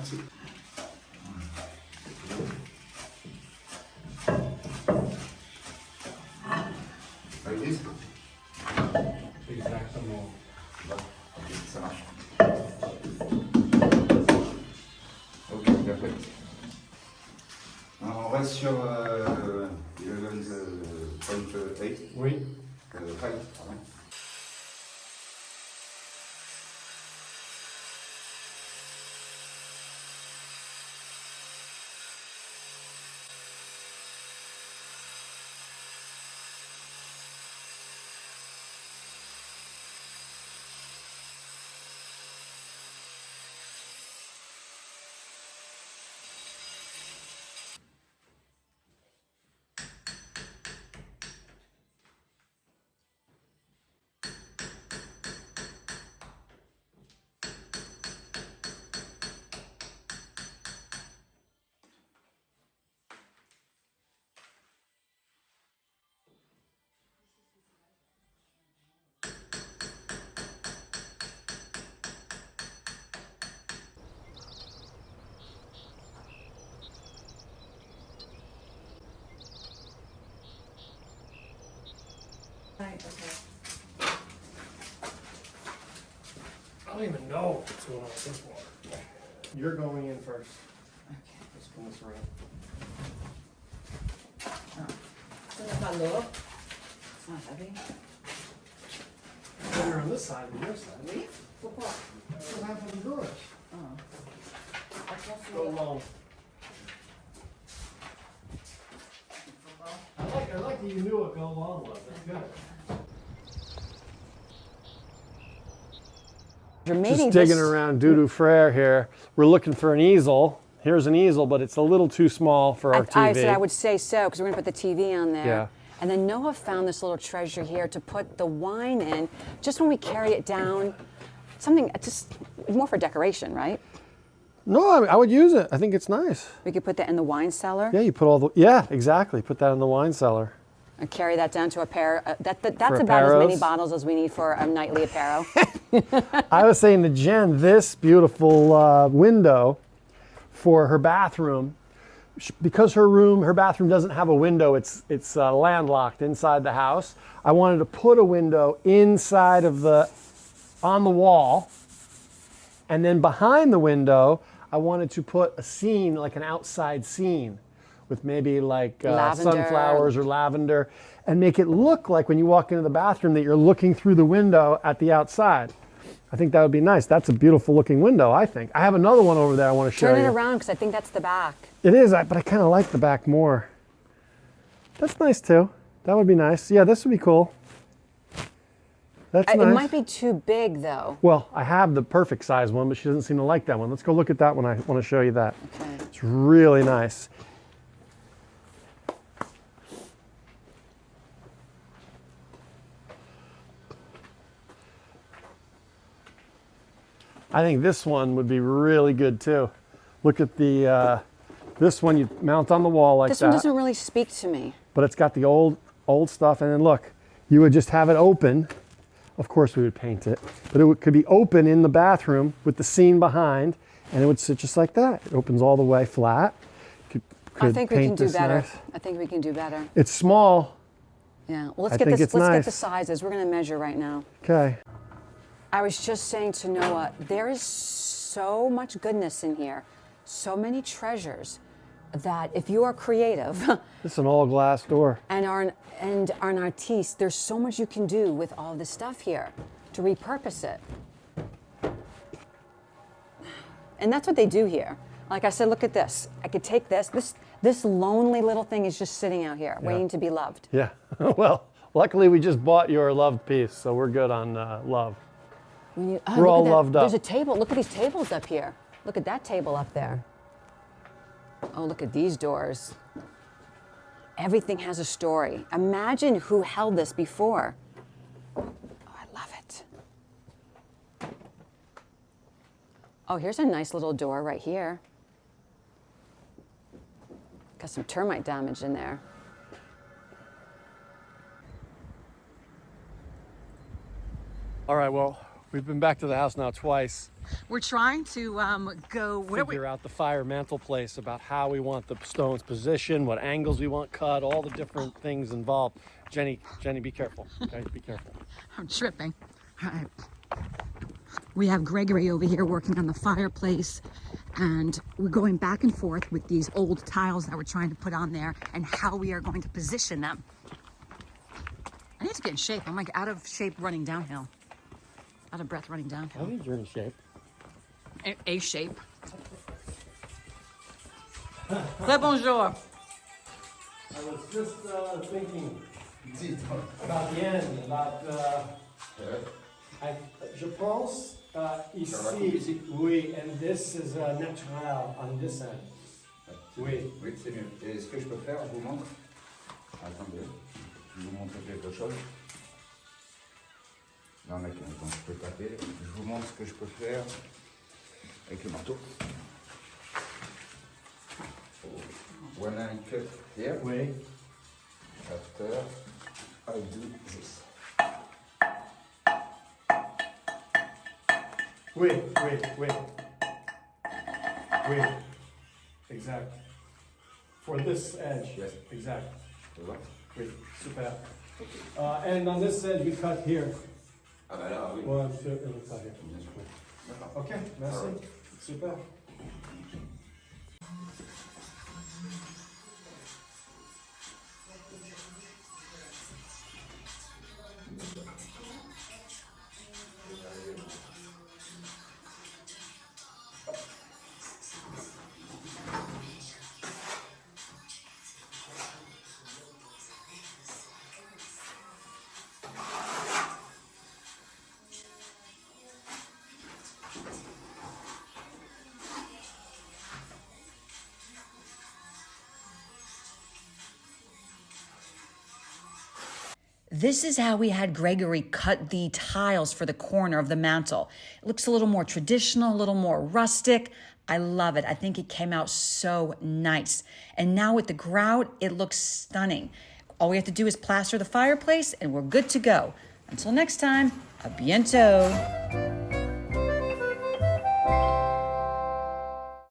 Merci. L'église? Exactement. Bon, ok, ça marche. Ok, parfait. Alors, on reste sur 11.8. Oui. Pardon. Right, okay. I don't even know what's going on with this water. You're going in first. Okay. Let's spin this around. Doesn't it not look? It's not heavy. Well, you're on this side and your side. Really? Pourquoi? That's what happened to yours. Oh. Go long. I like that you knew what go long was. That's good. Just digging around Dutto Freres here. We're looking for an easel. Here's an easel, but it's a little too small for our TV. I said I would say so, because we're going to put the TV on there. Yeah. And then Noah found this little treasure here to put the wine in, just when we carry it down. Something just more for decoration, right? No, I would use it. I think it's nice. We could put that in the wine cellar. Yeah, you put all the, yeah, exactly. Put that in the wine cellar. And carry that down to a pair. That's For about as many apparos. bottles as we need for a nightly apparel. I was saying to Jen, this beautiful window for her bathroom, because her bathroom doesn't have a window, it's landlocked inside the house. I wanted to put a window inside of on the wall, and then behind the window, I wanted to put a scene, like an outside scene, with maybe like sunflowers or lavender, and make it look like when you walk into the bathroom that you're looking through the window at the outside. I think that would be nice. That's a beautiful looking window, I think. I have another one over there I want to show you. Turn it around, because I think that's the back. It is, but I kind of like the back more. That's nice too. That would be nice. Yeah, this would be cool. That's nice. It might be too big, though. Well, I have the perfect size one, but she doesn't seem to like that one. Let's go look at that one. I want to show you that. Okay. It's really nice. I think this one would be really good too. Look at this one you mount on the wall like that. This one doesn't really speak to me. But it's got the old stuff, and then look, you would just have it open. Of course we would paint it, but could be open in the bathroom with the scene behind, and it would sit just like that. It opens all the way flat. I think we can paint do this better. nice. I think we can do better. It's small. Yeah. Well, let's I get think this. it's Let's get nice. the sizes. We're going to measure right now. Okay. I was just saying to Noah, there is so much goodness in here, so many treasures, that if you are creative This is an all glass door. and are an artiste, there's so much you can do with all this stuff here to repurpose it. And that's what they do here. Like I said, look at this. I could take this. This lonely little thing is just sitting out here, waiting to be loved. Yeah. Well, luckily we just bought your loved piece, so we're good on love. We're all loved up. There's a table. Look at these tables up here. Look at that table up there. Oh, look at these doors. Everything has a story. Imagine who held this before. Oh, I love it. Oh, here's a nice little door right here. Got some termite damage in there. All right, well, We've been back to the house now twice. We're trying to go. Figure out the fire mantel place, about how we want the stones positioned, what angles we want cut, all the different things involved. Jenny, be careful. Okay, be careful. I'm tripping. All right. We have Gregory over here working on the fireplace, and we're going back and forth with these old tiles that we're trying to put on there and how we are going to position them. I need to get in shape. I'm like out of shape running downhill. Out of breath running downhill. I think you're in shape. A shape. Très bonjour. I was just thinking about the end, about... je pense ici, oui, and this is natural on this end. Oui. Oui, c'est mieux. Et ce que je peux faire, je vous montre. Attendez, je vais vous montrer quelque chose. Non, mec, attends, je peux taper. Je vous montre ce que je peux faire avec le marteau. When I cut here, Oui. after I do this. Oui. Exact. For this edge. Yes. Exact. Tu vois? Oui, super. And on this edge, we cut here. Ah bah là, oui. One, two, and we cut here. Bien sûr. D'accord. Ok, merci. Alright. Super. This is how we had Gregory cut the tiles for the corner of the mantel. It looks a little more traditional, a little more rustic. I love it. I think it came out so nice. And now with the grout, it looks stunning. All we have to do is plaster the fireplace and we're good to go. Until next time, a bientôt.